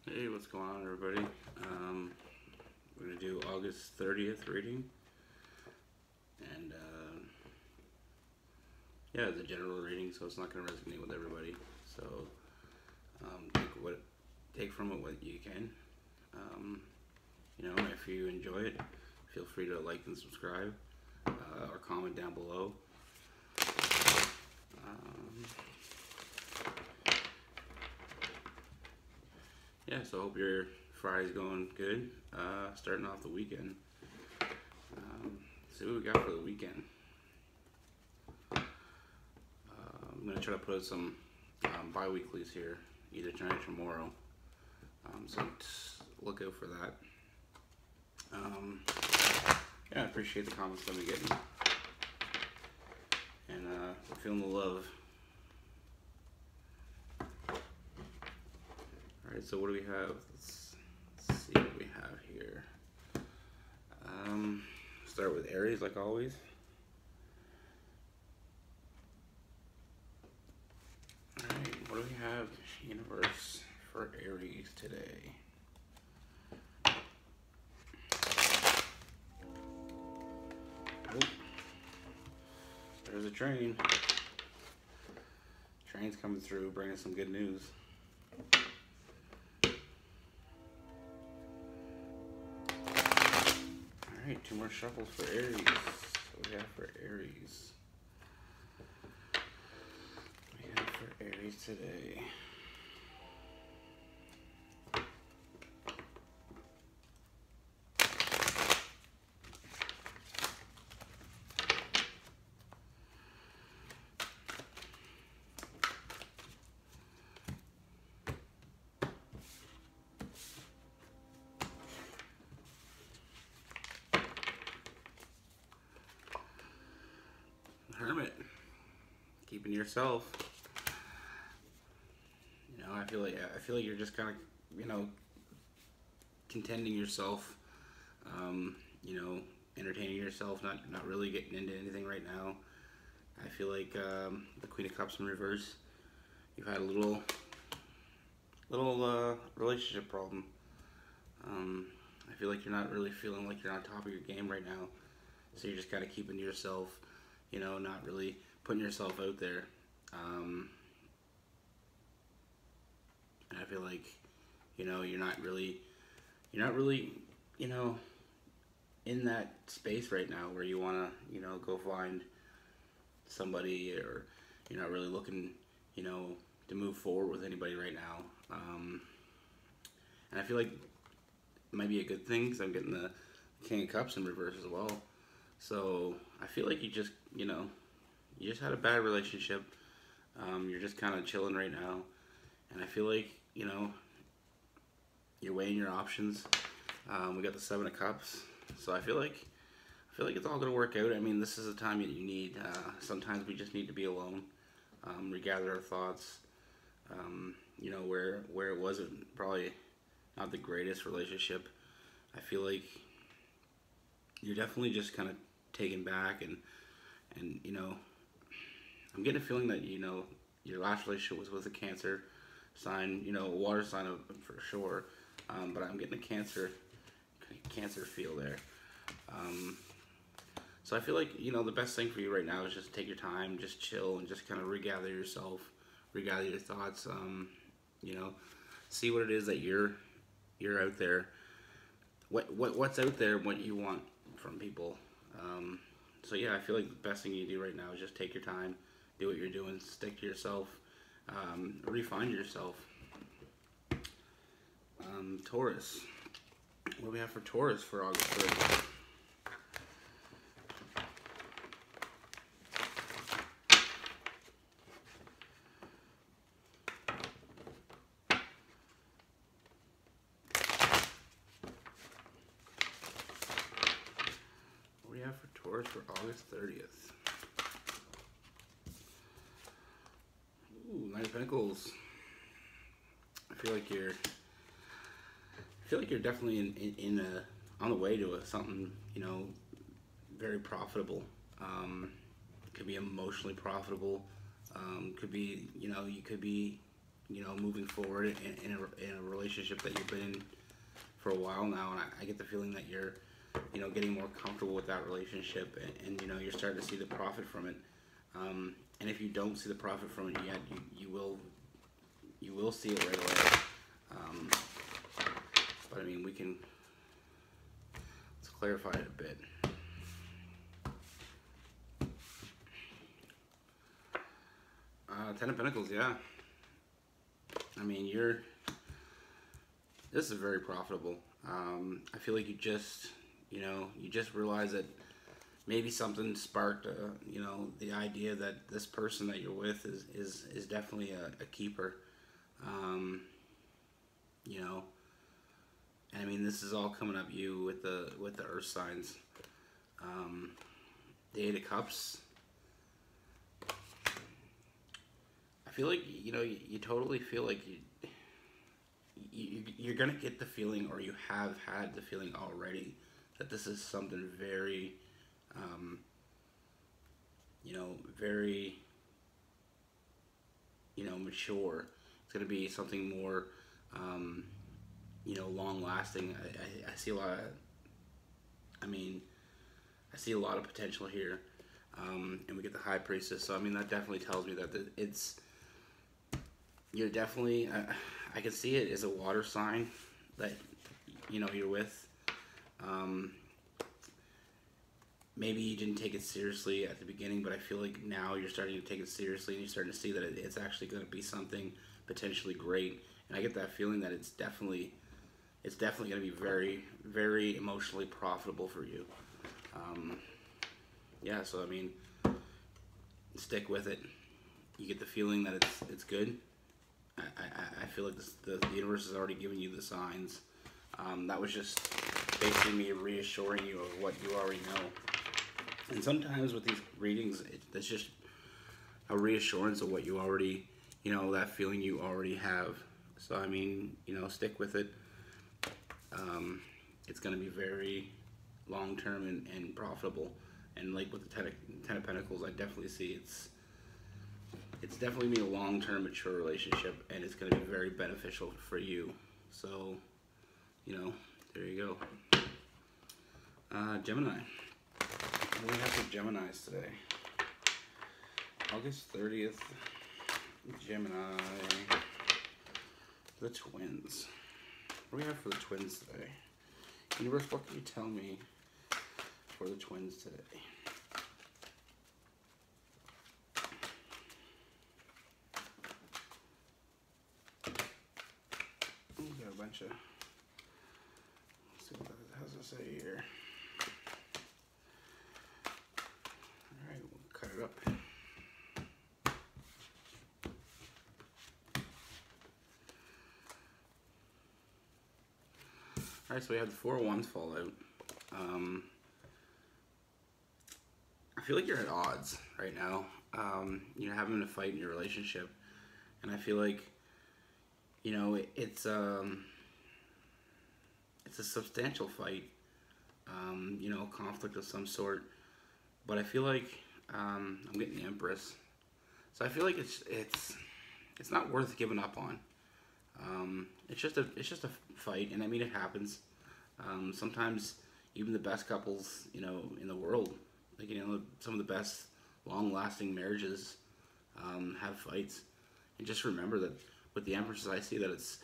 Hey, what's going on, everybody? We're gonna do August 30th reading, and yeah, it's a general reading, so it's not gonna resonate with everybody. So take from it what you can. Um, if you enjoy it, feel free to like and subscribe, or comment down below. Um, yeah, so I hope your Friday's going good. Starting off the weekend. See what we got for the weekend. I'm gonna try to put some bi-weeklies here, either tonight or tomorrow. So look out for that. Yeah, I appreciate the comments that we're getting, and we're feeling the love. All right, so what do we have? Let's see what we have here. Start with Aries, like always. All right, what do we have, universe, for Aries today? Oh, there's a train. Train's coming through, bringing some good news. Alright, two more shuffles for Aries. What do we have for Aries? What do we have for Aries today? Hermit. Keeping yourself. I feel like you're just kind of, contending yourself. Entertaining yourself, not really getting into anything right now. I feel like the Queen of Cups in reverse. You've had a little relationship problem. I feel like you're not really feeling like you're on top of your game right now. So you're just kind of keeping to yourself, not really putting yourself out there. And I feel like, you're not really, in that space right now where you want to, go find somebody, or you're not really looking, to move forward with anybody right now. And I feel like it might be a good thing because I'm getting the King of Cups in reverse as well. So I feel like you just had a bad relationship. You're just kind of chilling right now. And I feel like, you're weighing your options. We got the Seven of Cups. So I feel like it's all going to work out. I mean, this is a time that you need. Sometimes we just need to be alone, regather our thoughts. Where it wasn't probably not the greatest relationship. I feel like you're definitely just kind of taken back, and I'm getting a feeling that your last relationship was with a Cancer sign, a water sign for sure. But I'm getting a Cancer feel there. So I feel like, the best thing for you right now is just take your time, just chill, and just kind of regather yourself, regather your thoughts. See what it is that you're out there. What's out there, what you want from people. So yeah, I feel like the best thing you do right now is just take your time, do what you're doing, stick to yourself, refine yourself. Taurus. What do we have for Taurus for August 3rd? What do we have for Taurus for August 30th? Ooh, Knight of Pentacles. I feel like you're definitely on the way to something, very profitable. Could be emotionally profitable. Could be, you could be moving forward in a relationship that you've been in for a while now, and I get the feeling that you're, getting more comfortable with that relationship, and you're starting to see the profit from it. And if you don't see the profit from it yet, you will see it right away. But I mean, let's clarify it a bit. Ten of Pentacles, yeah. I mean, this is very profitable. I feel like you just realize that maybe something sparked, the idea that this person that you're with is definitely a keeper. And I mean, this is all coming up you with the Earth signs. The Eight of Cups. I feel like you totally feel like you're gonna get the feeling, or you have had the feeling already, that this is something very, very, mature. It's gonna be something more, long lasting. I see a lot of, I see a lot of potential here, and we get the High Priestess. So I mean, that definitely tells me that you're definitely. I can see it as a water sign that you're with. Maybe you didn't take it seriously at the beginning, but I feel like now you're starting to take it seriously, and you're starting to see that it's actually going to be something potentially great. And I get that feeling that it's definitely going to be very, very emotionally profitable for you. Yeah, so I mean, stick with it. You get the feeling that it's good. I feel like the universe has already given you the signs. That was just basically me reassuring you of what you already know. And sometimes with these readings, it's just a reassurance of what you already, that feeling you already have. So I mean, stick with it. It's going to be very long term and profitable. And like with the Ten of Pentacles, I definitely see it's definitely be a long-term mature relationship, and it's going to be very beneficial for you. So, there you go. Gemini. What do we have for Geminis today? August 30th, Gemini, the twins. What do we have for the twins today? Universe, what can you tell me for the twins today? Let's see what that has to say here. Alright, we'll cut it up. Alright, so we had the Four of Wands fall out. I feel like you're at odds right now. You're having a fight in your relationship, and I feel like it's a substantial fight, conflict of some sort. But I feel like I'm getting the Empress, so I feel like it's not worth giving up on. It's just a fight, and I mean, it happens. Sometimes even the best couples, in the world, like some of the best long-lasting marriages, have fights. And just remember that with the Empress, I see that it's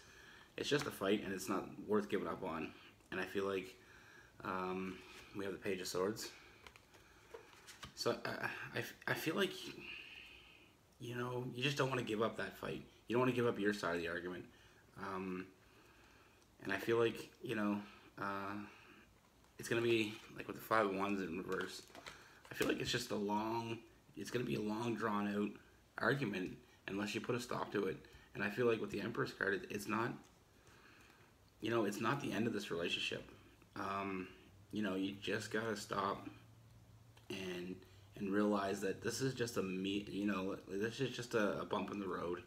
just a fight, and it's not worth giving up on. And I feel like we have the Page of Swords. So I feel like you just don't want to give up that fight. You don't want to give up your side of the argument. And I feel like it's gonna be like with the Five of Wands in reverse. I feel like it's gonna be a long drawn out argument unless you put a stop to it. And I feel like with the Empress card, it's not, it's not the end of this relationship. You just gotta stop and realize that this is just this is just a bump in the road.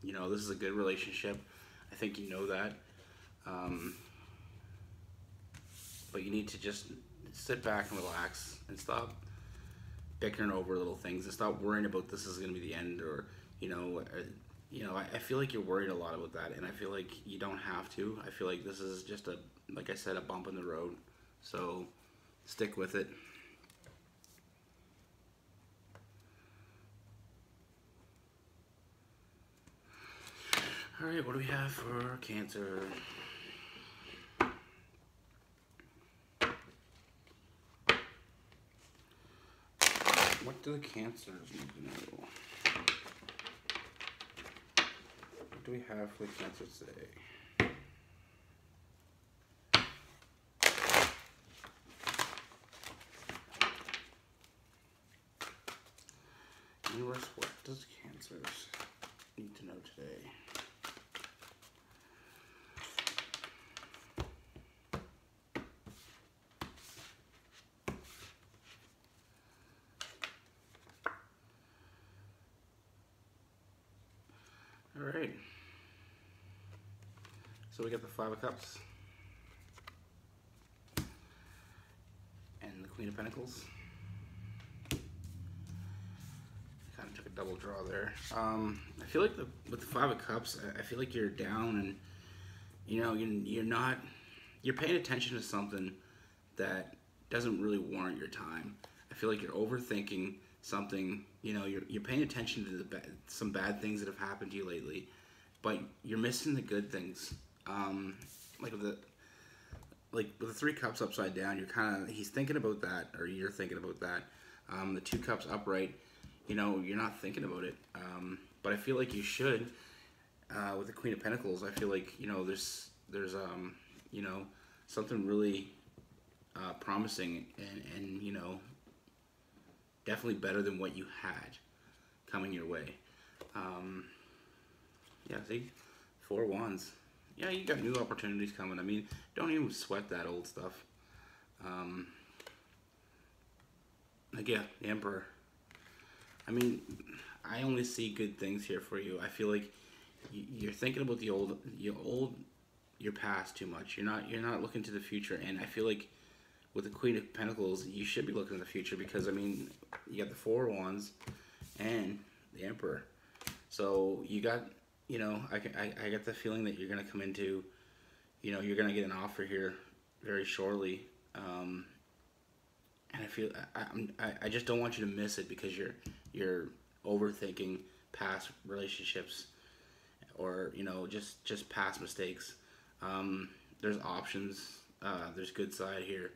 This is a good relationship. I think you know that. But you need to just sit back and relax and stop bickering over little things and stop worrying about this is going to be the end, or you know, I feel like you're worried a lot about that, and I feel like you don't have to. I feel like this is just a, like I said, a bump in the road. So stick with it. All right, what do we have for Cancer? What do the Cancers need to know? What do we have for the Cancers today? Universe, what does Cancers need to know today? All right. So we got the Five of Cups and the Queen of Pentacles. Kind of took a double draw there. I feel like with the Five of Cups, I feel like you're down, and you know you're paying attention to something that doesn't really warrant your time. I feel like you're overthinking something. You know, you're paying attention to some bad things that have happened to you lately, but you're missing the good things. Like with the Three Cups upside down, he's thinking about that, or you're thinking about that. The Two Cups upright, you know, you're not thinking about it. But I feel like you should. With the Queen of Pentacles, I feel like, you know, there's you know, something really promising and you know, definitely better than what you had coming your way. Yeah, see, Four Wands. Yeah, you got new opportunities coming. I mean, don't even sweat that old stuff. Like, yeah, the Emperor. I mean, I only see good things here for you. I feel like you're thinking about your past too much. You're not looking to the future. And I feel like with the Queen of Pentacles, you should be looking to the future, because I mean, you got the Four Wands and the Emperor. So you got, you know, I get the feeling that you're gonna come into, you know, you're gonna get an offer here very shortly. And I feel I just don't want you to miss it, because you're overthinking past relationships, or you know, just past mistakes. There's options. There's good side here,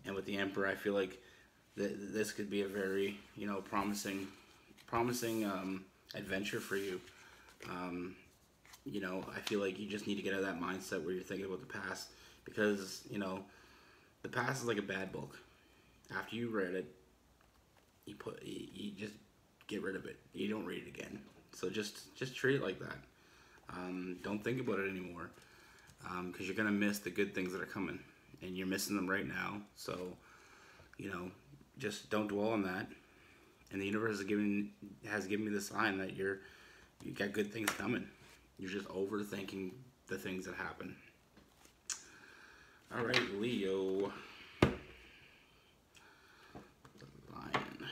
and with the Emperor, I feel like this could be a very, you know, promising adventure for you. You know, I feel like you just need to get out of that mindset where you're thinking about the past, because you know, the past is like a bad book. After you read it, you just get rid of it. You don't read it again. So just treat it like that. Don't think about it anymore, because you're gonna miss the good things that are coming, and you're missing them right now. So, you know, just don't dwell on that. And the universe has given me the sign that you got good things coming. You're just overthinking the things that happen. All right, Leo. Lion.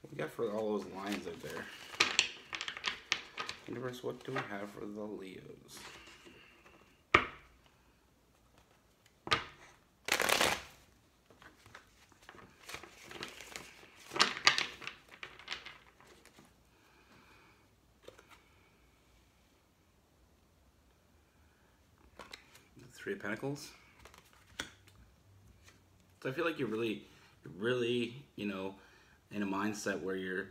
What we got for all those lions out there? Universe, what do we have for the Leos? Three of Pentacles. So I feel like you're really, you know, in a mindset where you're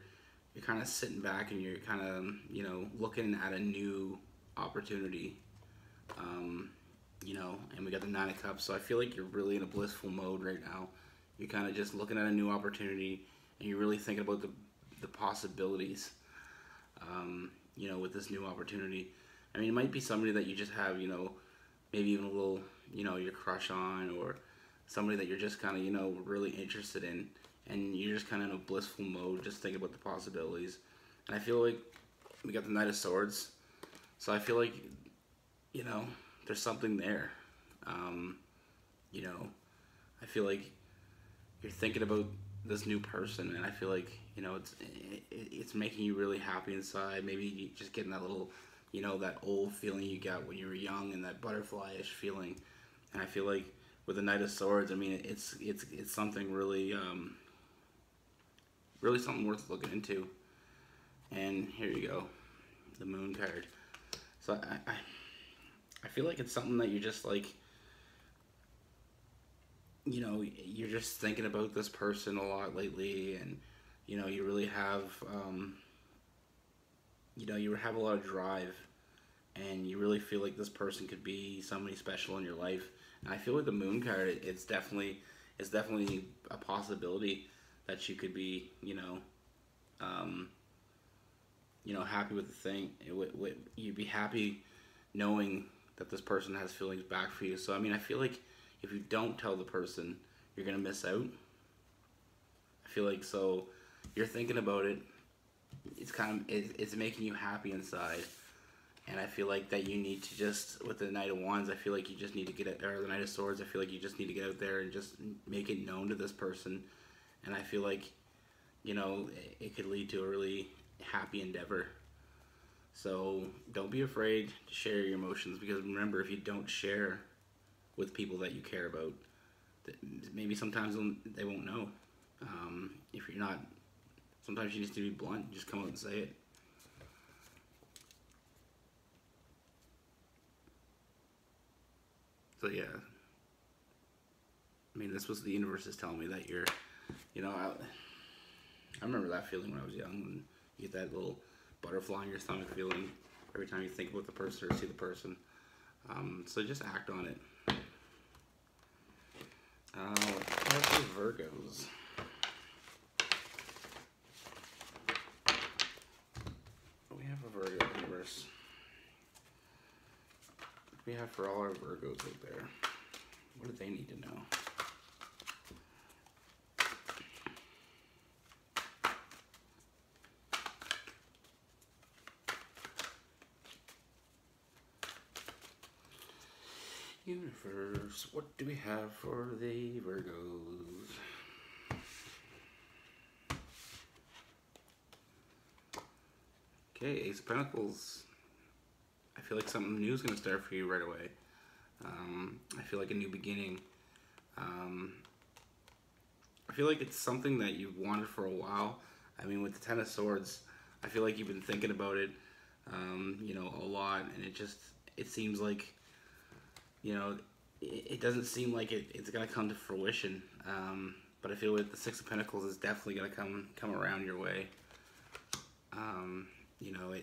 kind of sitting back and you're kind of, you know, looking at a new opportunity. You know, and we got the Nine of Cups, so I feel like you're really in a blissful mode right now. You're kind of just looking at a new opportunity, and you're really thinking about the possibilities. You know, with this new opportunity. I mean, it might be somebody that you just have, you know, maybe even a little, you know, your crush on, or somebody that you're just kind of, you know, really interested in, and you're just kind of in a blissful mode, just thinking about the possibilities. And I feel like we got the Knight of Swords, so I feel like, you know, there's something there. You know, I feel like you're thinking about this new person, and I feel like, you know, it's making you really happy inside. Maybe you just getting that little, you know, that old feeling you got when you were young, and that butterfly-ish feeling. And I feel like with the Knight of Swords, I mean, it's something really, really something worth looking into. And here you go, the Moon card. So I feel like it's something that you just like, you know, you're just thinking about this person a lot lately, and you know, you really have, you know, you have a lot of drive, and you really feel like this person could be somebody special in your life. And I feel like the Moon card, it's definitely a possibility that you could be, um, happy with the thing. You'd be happy knowing that this person has feelings back for you. So I mean, I feel like if you don't tell the person, you're gonna miss out. I feel like, so you're thinking about it. It's making you happy inside, and I feel like that you need to just, with the Knight of Wands, I feel like you just need to get it, or the Knight of Swords, I feel like you just need to get out there and just make it known to this person. And I feel like, you know, it could lead to a really happy endeavor. So don't be afraid to share your emotions, because remember, if you don't share with people that you care about, maybe sometimes they won't know. If you're not, sometimes you just need to be blunt, just come out and say it. So yeah, I mean, this was, the universe is telling me that you're, you know, I remember that feeling when I was young, when you get that little butterfly in your stomach feeling every time you think about the person or see the person. So just act on it. Let's do Virgos. We have a Virgo universe. We have for all our Virgos out there. What do they need to know? Universe, what do we have for the Virgos? Okay, Ace of Pentacles. I feel like something new is going to start for you right away. I feel like a new beginning. I feel like it's something that you've wanted for a while. I mean, with the Ten of Swords, I feel like you've been thinking about it, you know, a lot, and it seems like, you know, it doesn't seem like it's gonna come to fruition. But I feel like the Six of Pentacles is definitely gonna come around your way. You know,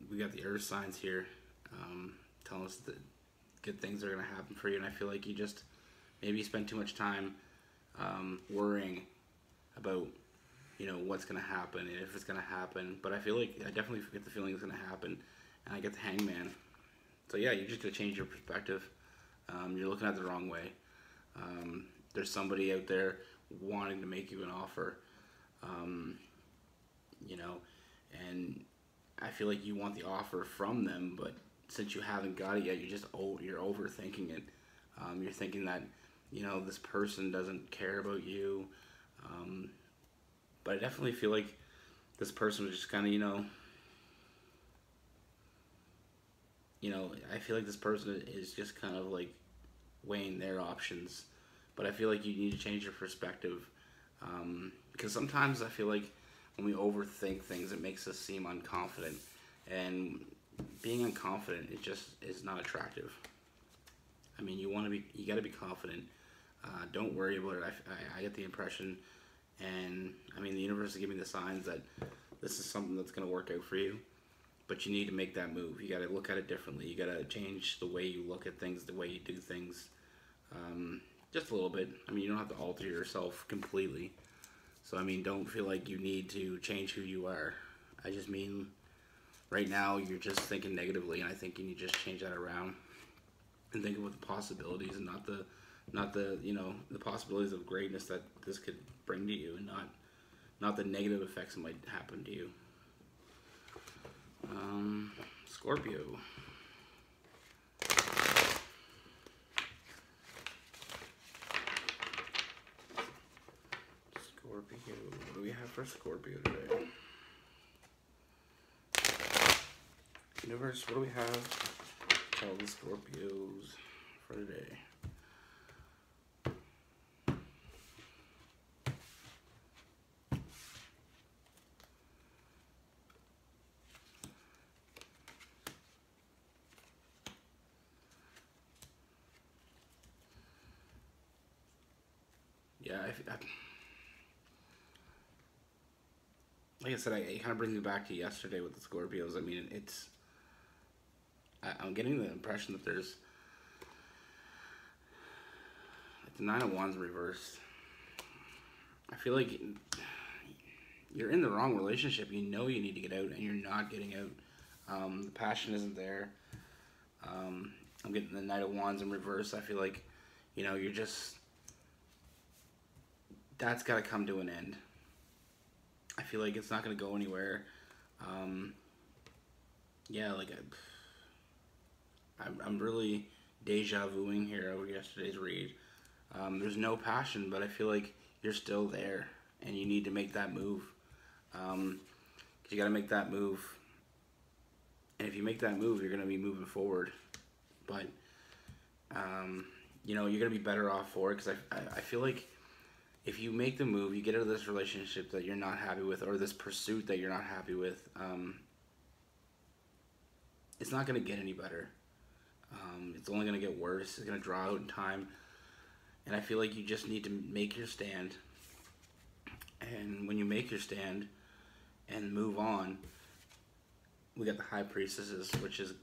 we got the Earth signs here, telling us that good things are gonna happen for you, and I feel like you just maybe spend too much time worrying about, you know, what's gonna happen and if it's gonna happen. But I feel like I definitely get the feeling it's gonna happen, and I get the Hangman. So yeah, you're just gonna change your perspective. You're looking at it the wrong way. There's somebody out there wanting to make you an offer, you know, and I feel like you want the offer from them, but since you haven't got it yet, you're overthinking it. You're thinking that, you know, this person doesn't care about you. But I definitely feel like this person was just kind of, I feel like this person is just kind of like weighing their options. But I feel like you need to change your perspective, because sometimes I feel like when we overthink things, it makes us seem unconfident, and being unconfident, it just is not attractive. I mean, you got to be confident. Don't worry about it. I get the impression, and I mean, the universe is giving me the signs that this is something that's going to work out for you. But you need to make that move. You got to look at it differently. You got to change the way you look at things, the way you do things, just a little bit. I mean, you don't have to alter yourself completely. So I mean, don't feel like you need to change who you are. I just mean, right now you're just thinking negatively, and I think you need to just change that around and think about the possibilities, and not the the possibilities of greatness that this could bring to you, and not the negative effects that might happen to you. Scorpio. for Scorpio today? Universe, what do we have? Tell the Scorpios for today. Yeah, like I said, it kind of brings me back to yesterday with the Scorpios. I mean, I'm getting the impression that there's like the Nine of Wands reversed. I feel like you're in the wrong relationship. You know you need to get out, and you're not getting out. The passion isn't there. I'm getting the Knight of Wands in reverse. I feel like, you're just... That's got to come to an end. I feel like it's not going to go anywhere. Yeah, like... I'm really deja vuing here over yesterday's read. There's no passion, but I feel like you're still there, and you need to make that move. 'Cause you got to make that move, and if you make that move, you're going to be moving forward. But you're going to be better off for it, because I feel like if you make the move, you get out of this relationship that you're not happy with, or this pursuit that you're not happy with. It's not going to get any better. It's only going to get worse. It's going to draw out in time. And I feel like you just need to make your stand. And when you make your stand and move on, we got the High Priestesses, which is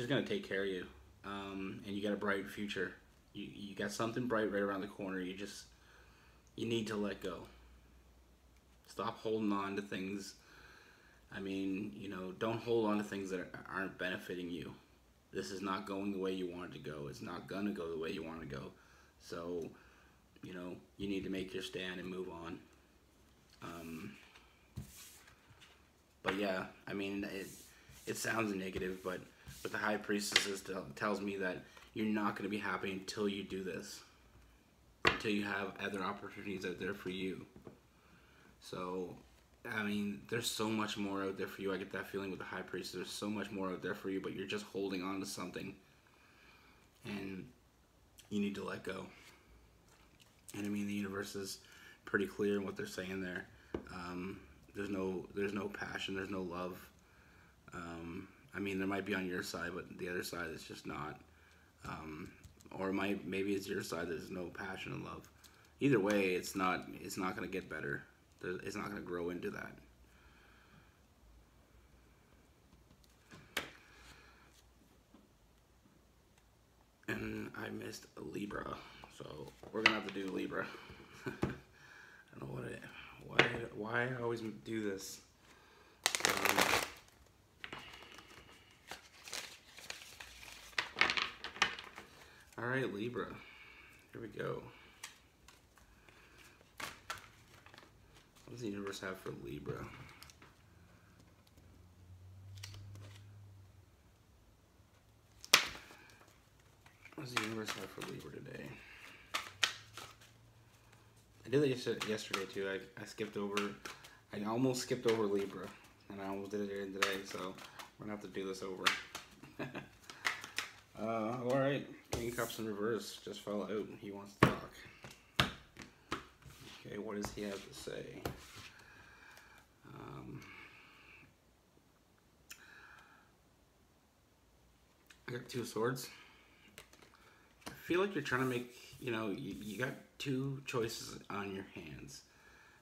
going to take care of you. And you got a bright future. You got something bright right around the corner. You need to let go. Stop holding on to things. I mean, don't hold on to things that aren't benefiting you. This is not going the way you want it to go. It's not going to go the way you want to go. So, you need to make your stand and move on. But yeah, I mean, it sounds negative, but with the High Priestesses tells me that you're not going to be happy until you do this. Until you have other opportunities out there for you. So, I mean, there's so much more out there for you. I get that feeling with the High Priestess. There's so much more out there for you, but you're just holding on to something. And you need to let go. And I mean, the universe is pretty clear in what they're saying there. There's no passion. There's no love. I mean, there might be on your side, but the other side is just not. Or maybe it's your side. There's no passion and love. Either way, it's not going to get better. It's not going to grow into that. And I missed a Libra, so we're gonna have to do Libra. I don't know why I always do this. All right, Libra. Here we go. What does the universe have for Libra? What does the universe have for Libra today? I did that yesterday too. I skipped over. I almost skipped over Libra, and I almost did it again today. So we're gonna have to do this over. All right. King of Cups in reverse just fell out. He wants to talk. Okay, what does he have to say? I got 2 swords. I feel like you're trying to make, you got 2 choices on your hands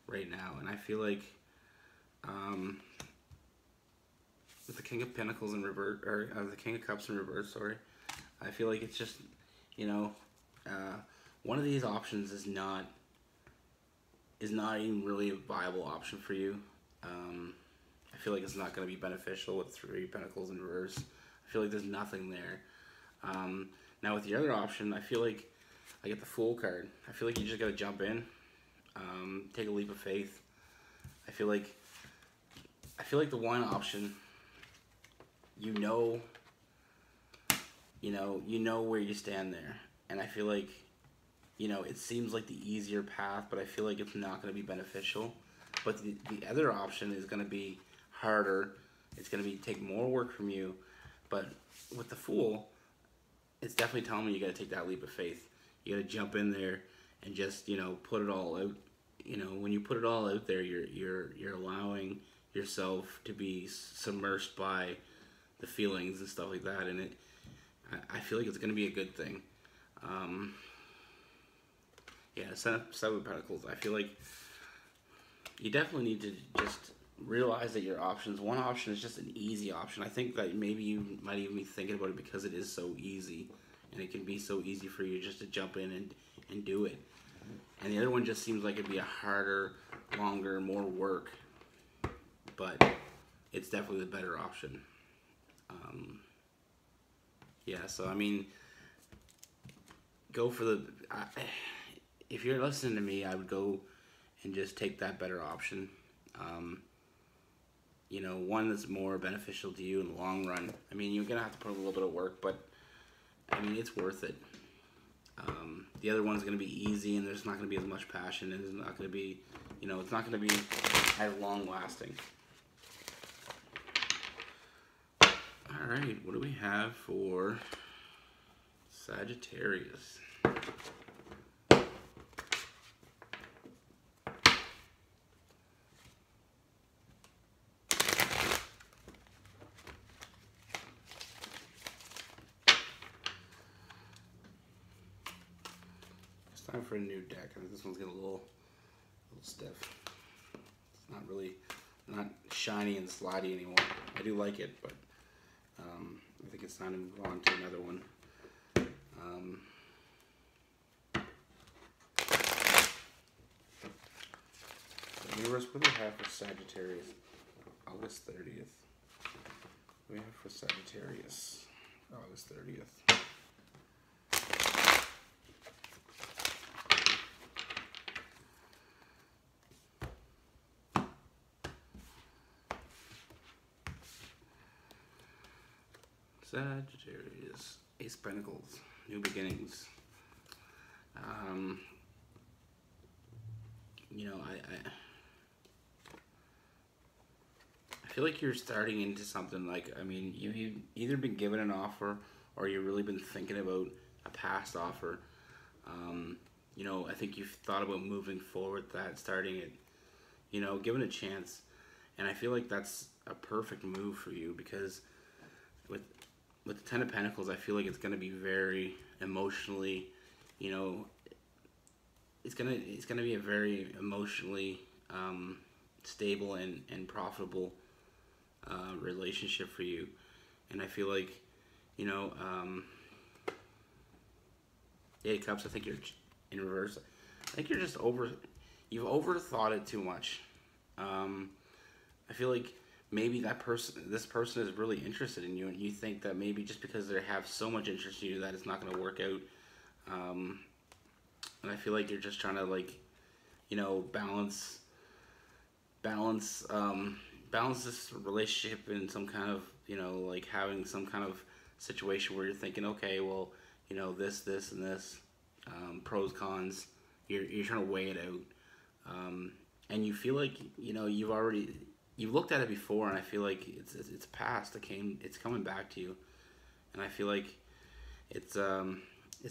right now, and I feel like with the King of Pentacles in reverse, or the King of Cups in reverse, sorry, I feel like it's just, one of these options is not even really a viable option for you. I feel like it's not going to be beneficial with 3 Pentacles in reverse. I feel like there's nothing there. Now with the other option, I feel like I get the Fool card. I feel like you just got to jump in, take a leap of faith. I feel like the one option, you know where you stand there, and I feel like, it seems like the easier path, but I feel like it's not going to be beneficial. But the other option is going to be harder. It's going to be take more work from you. But with the Fool, it's definitely telling me you got to take that leap of faith. You got to jump in there and just put it all out. When you put it all out there, you're allowing yourself to be submersed by the feelings and stuff like that, and I feel like it's going to be a good thing. Yeah, Seven of Pentacles. I feel like you definitely need to just realize that your options. One option is just an easy option. I think that maybe you might even be thinking about it because it is so easy, and it can be so easy for you just to jump in and do it. And the other one just seems like it'd be a harder, longer, more work. But it's definitely the better option. Yeah, so I mean, go for the. If you're listening to me, I would go and just take that better option. One that's more beneficial to you in the long run. I mean, you're gonna have to put a little bit of work, but I mean, it's worth it. The other one's gonna be easy, and there's not gonna be as much passion, and it's not gonna be, it's not gonna be as long lasting. All right, what do we have for Sagittarius? It's time for a new deck. I think this one's getting a little stiff. It's not shiny and slidey anymore. I do like it, but I think it's time to move on to another one. Viewers, what do we have for Sagittarius? August 30th. What do we have for Sagittarius? August 30th. Sagittarius, Ace of Pentacles, new beginnings. I feel like you're starting into something like, I mean, you've either been given an offer or you've really been thinking about a past offer. I think you've thought about moving forward that, starting it, given a chance. And I feel like that's a perfect move for you because with the Ten of Pentacles, I feel like it's going to be very emotionally, it's gonna be a very emotionally stable and profitable relationship for you. And I feel like, Eight of Cups, I think you're in reverse. I think you're just you've overthought it too much. I feel like maybe this person is really interested in you, and you think that maybe just because they have so much interest in you that it's not going to work out. And I feel like you're just trying to balance this relationship in some kind of, having some kind of situation where you're thinking, okay, well, this and this, pros, cons. You're trying to weigh it out, and you feel like you've looked at it before, and I feel like it's past. It's coming back to you, and I feel like it's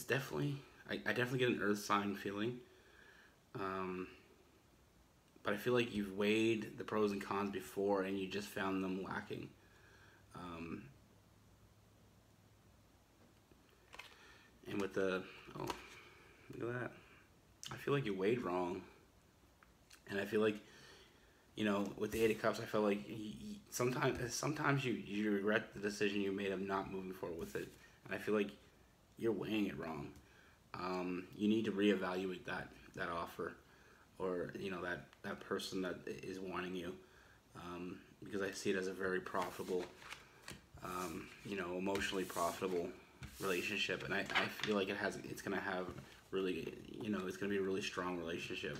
definitely. I definitely get an earth sign feeling, but I feel like you've weighed the pros and cons before, and you just found them lacking. And with look at that. I feel like you weighed wrong, and I feel like, with the Eight of Cups, I felt like sometimes you regret the decision you made of not moving forward with it, and I feel like you're weighing it wrong. You need to reevaluate that offer, or that person that is wanting you, because I see it as a very profitable, emotionally profitable relationship, and I feel like it's gonna have really, it's gonna be a really strong relationship.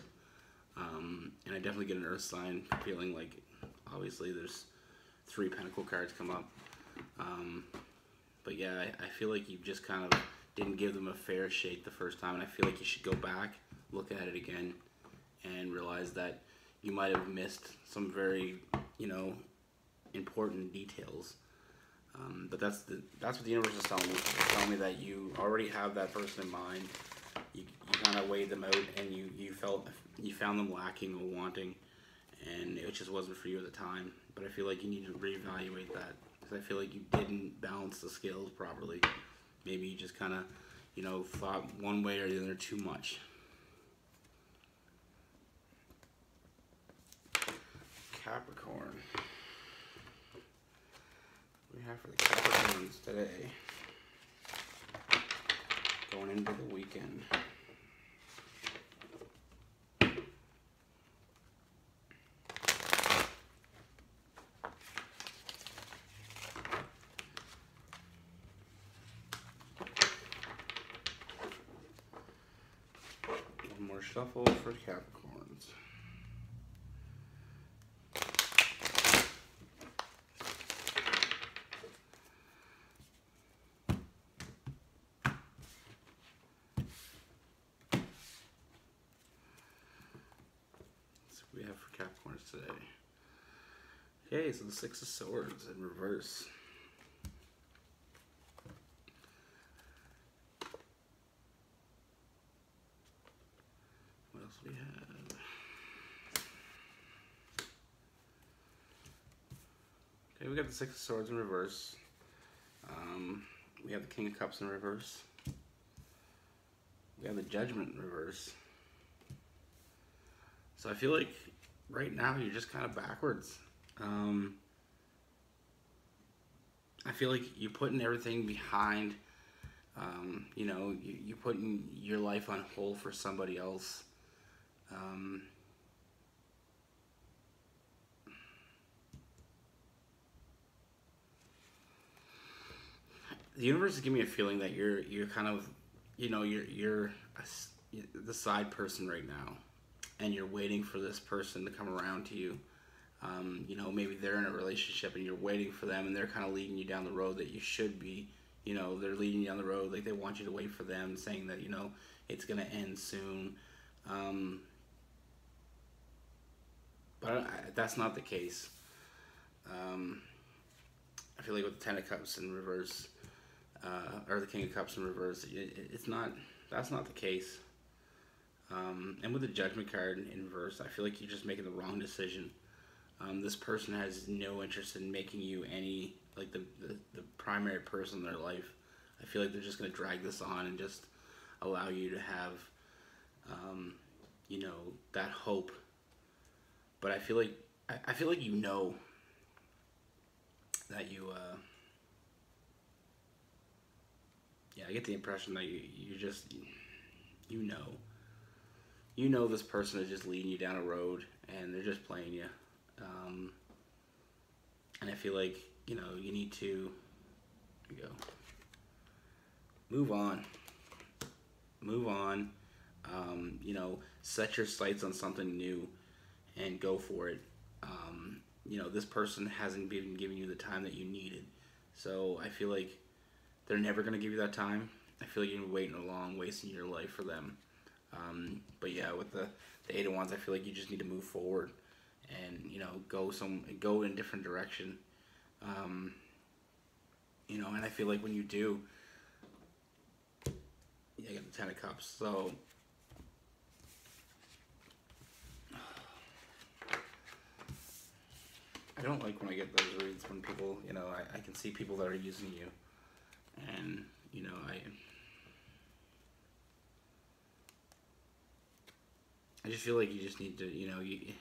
And I definitely get an earth sign feeling, like obviously there's 3 Pentacle cards come up, but yeah, I feel like you just kind of didn't give them a fair shake the first time, and I feel like you should go back, look at it again, and realize that you might have missed some very, you know, important details. But that's what the universe is telling me. It's telling me that you already have that person in mind. You kind of weighed them out, and you found them lacking or wanting, and it just wasn't for you at the time. But I feel like you need to reevaluate that, because I feel like you didn't balance the scales properly. Maybe you just kind of, you know, thought one way or the other too much. Capricorn. What do we have for the Capricorns today? Going into the weekend. One more shuffle for Capricorns. We have for Capricorns today. Okay, so the Six of Swords in reverse. What else do we have? Okay, we got the Six of Swords in reverse. We have the King of Cups in reverse. We have the Judgment in reverse. So I feel like right now you're just kind of backwards. I feel like you're putting everything behind, you know, you're putting your life on hold for somebody else. The universe is giving me a feeling that you're kind of, you know, you're the side person right now, and you're waiting for this person to come around to you. You know, maybe they're in a relationship and you're waiting for them, and they're kind of leading you down the road that you should be. You know, they're leading you down the road like they want you to wait for them, saying that, you know, it's going to end soon. But that's not the case. I feel like with the Ten of Cups in reverse, or the King of Cups in reverse, that's not the case. And with the Judgment card in reverse, I feel like you're just making the wrong decision. This person has no interest in making you any, like, the primary person in their life. I feel like they're just going to drag this on and just allow you to have, you know, that hope. But I feel like, you know that you, yeah, I get the impression that you just, you know this person is just leading you down a road and they're just playing you. And I feel like, you know, you need to move on. You know, set your sights on something new and go for it. You know, this person hasn't been giving you the time that you needed. So I feel like they're never going to give you that time. I feel like you're waiting along, wasting your life for them. But yeah, with the Eight of Wands, I feel like you just need to move forward and, you know, go in a different direction. You know, and I feel like when you do, yeah, I got the Ten of Cups. So I don't like when I get those reads when people, you know, I can see people that are using you, and, you know, I just feel like you just need to, you know, I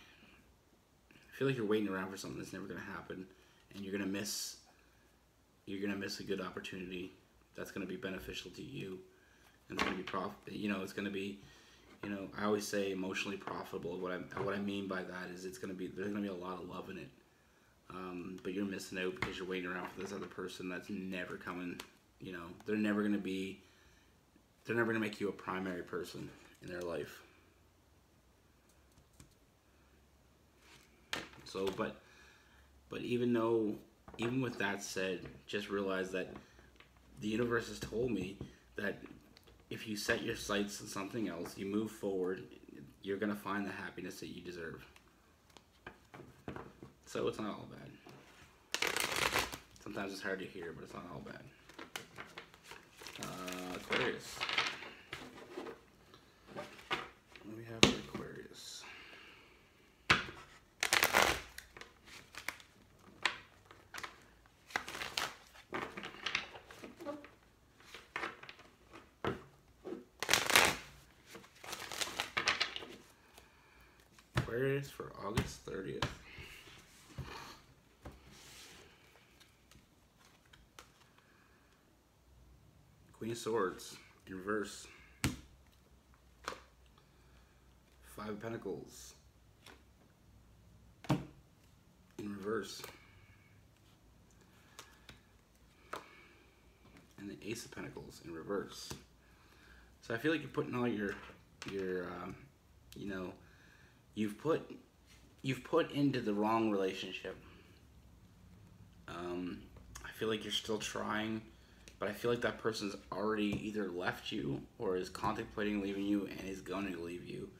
feel like you're waiting around for something that's never going to happen, and you're gonna miss a good opportunity that's gonna be beneficial to you, and it's gonna be you know, it's gonna be, you know, I always say emotionally profitable. What I mean by that is there's gonna be a lot of love in it, but you're missing out because you're waiting around for this other person that's never coming. You know, they're never gonna make you a primary person in their life. So, but even with that said, just realize that the universe has told me that if you set your sights on something else, you move forward, you're going to find the happiness that you deserve. So it's not all bad. Sometimes it's hard to hear, but it's not all bad. Aquarius. What do we have for Aquarius? Aquarius for August 30th. Queen of Swords in reverse. Five of Pentacles in reverse. And the Ace of Pentacles in reverse. So I feel like you're putting all your you know, you've put into the wrong relationship. I feel like you're still trying, but I feel like that person's already either left you or is contemplating leaving you and is going to leave you.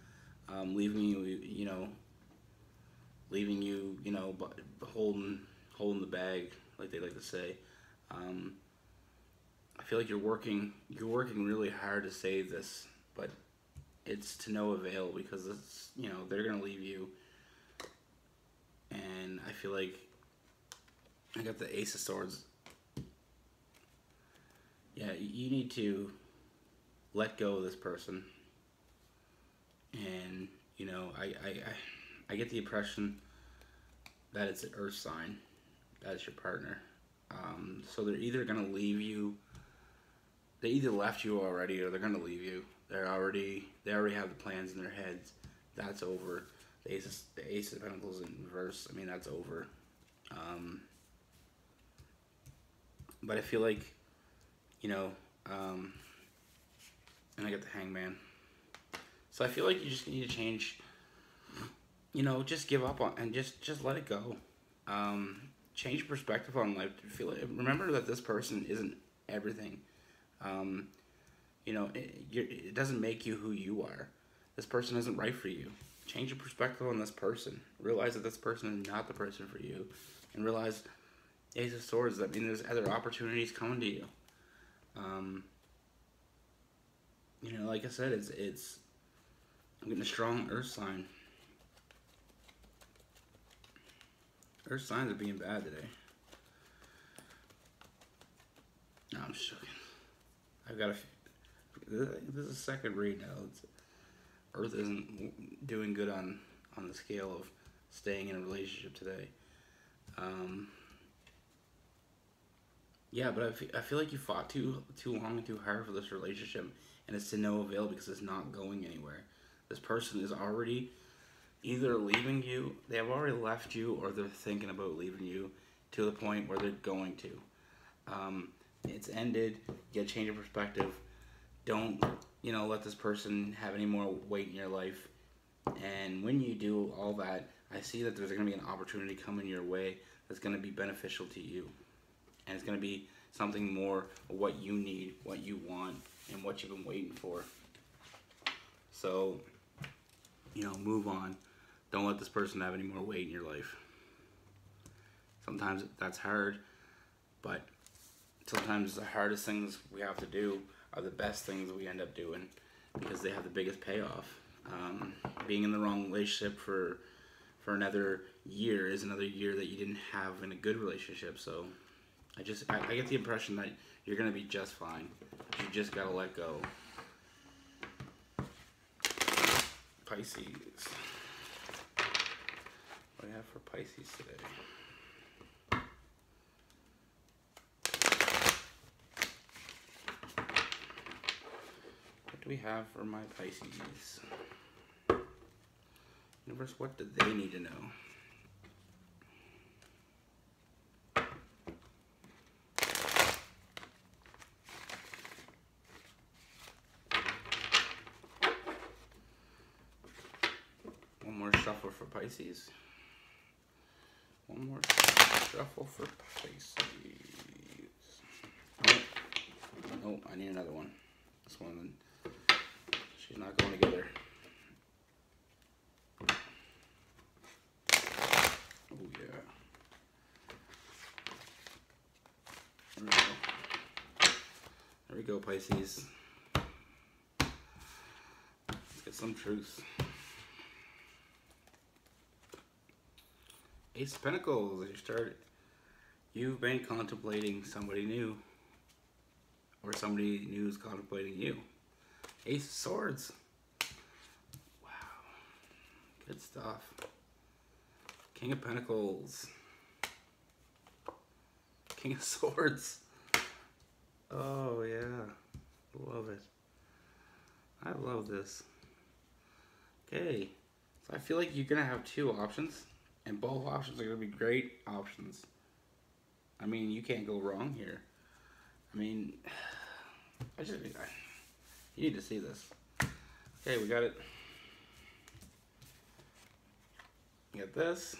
Leaving you, but holding the bag, like they like to say. I feel like you're working really hard to save this, but it's to no avail because it's, they're gonna leave you. And I feel like I got the Ace of Swords. Yeah, you need to let go of this person. And I get the impression that it's an earth sign, that it's your partner. So they're either gonna leave you. They either left you already, or they're gonna leave you. They already have the plans in their heads. That's over. The Ace of Pentacles in reverse. I mean, that's over. But I feel like, and I get the Hangman. So I feel like you just need to change. Just give up on and just let it go. Change perspective on life. Remember that this person isn't everything. It doesn't make you who you are. This person isn't right for you. Change your perspective on this person. Realize that this person is not the person for you, and realize Ace of Swords. That means there's other opportunities coming to you. Like I said, it's. I'm getting a strong Earth sign. Earth signs are being bad today. No, I'm just joking. I've got this is a second read now. Earth isn't doing good on the scale of staying in a relationship today. Yeah, but I feel like you fought too long and too hard for this relationship, and it's to no avail because it's not going anywhere. This person is already either leaving you, they have already left you, or they're thinking about leaving you to the point where they're going to. It's ended. You gotta change your perspective. Don't, let this person have any more weight in your life. And when you do all that, I see that there's gonna be an opportunity coming your way that's gonna be beneficial to you. And it's gonna be something more of what you need, what you want, and what you've been waiting for. So, move on. Don't let this person have any more weight in your life. Sometimes that's hard, but sometimes the hardest things we have to do are the best things we end up doing because they have the biggest payoff. Being in the wrong relationship for another year is another year that you didn't have in a good relationship. So I get the impression that you're going to be just fine. You just got to let go. Pisces. What do I have for Pisces today? What do we have for my Pisces? Universe, what do they need to know? One more shuffle for Pisces. One more shuffle for Pisces. Oh, I need another one. This one, she's not going together. Oh yeah. There we go. There we go, Pisces. Let's get some truth. Ace of Pentacles. You've been contemplating somebody new, or somebody new is contemplating you. Ace of Swords. Wow. Good stuff. King of Pentacles. King of Swords. Oh yeah. Love it. I love this. Okay. So I feel like you're going to have two options, and both options are going to be great options. I mean, you can't go wrong here. I mean, you need to see this. Okay, we got it. We got this.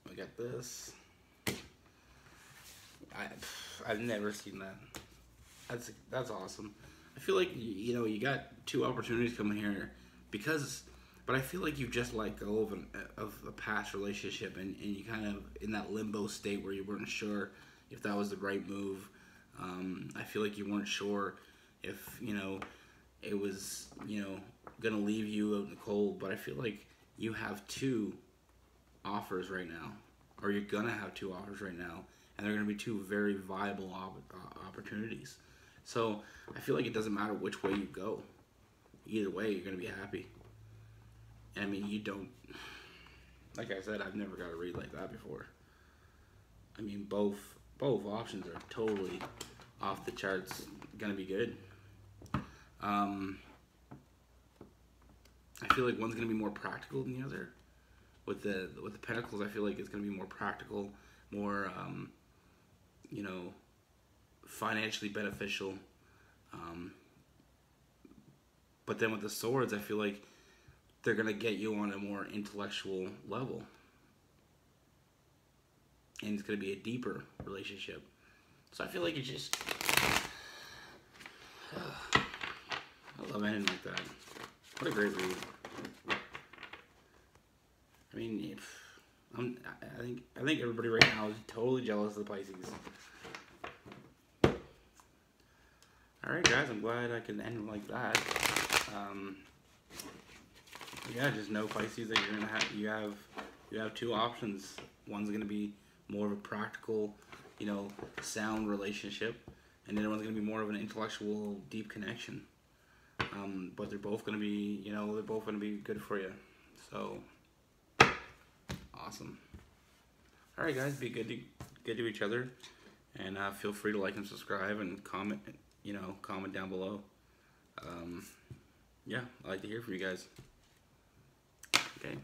We got this. I've never seen that. That's awesome. I feel like you got two opportunities coming here but I feel like you just let go of a past relationship, and you kind of in that limbo state where you weren't sure if that was the right move. I feel like you weren't sure if it was gonna leave you out in the cold, but I feel like you have two offers right now, or you're gonna have two offers right now, and they're gonna be two very viable opportunities. So I feel like it doesn't matter which way you go. Either way, you're gonna be happy. I mean, you don't. Like I said, I've never got a read like that before. I mean, both options are totally off the charts. Gonna be good. I feel like one's gonna be more practical than the other. With the Pentacles, I feel like it's gonna be more practical, more financially beneficial. But then with the Swords, I feel like they're gonna get you on a more intellectual level, and it's gonna be a deeper relationship. So I feel like it's just I love ending like that. What a great read. I mean, I think everybody right now is totally jealous of the Pisces. All right, guys, I'm glad I can end like that. Yeah, just know, Pisces, that you have two options. One's gonna be more of a practical, sound relationship, and the other one's gonna be more of an intellectual, deep connection. But they're both gonna be, good for you. So awesome. All right, guys, be good to each other, and feel free to like and subscribe and comment. Comment down below. Yeah, I'd like to hear from you guys. Okay.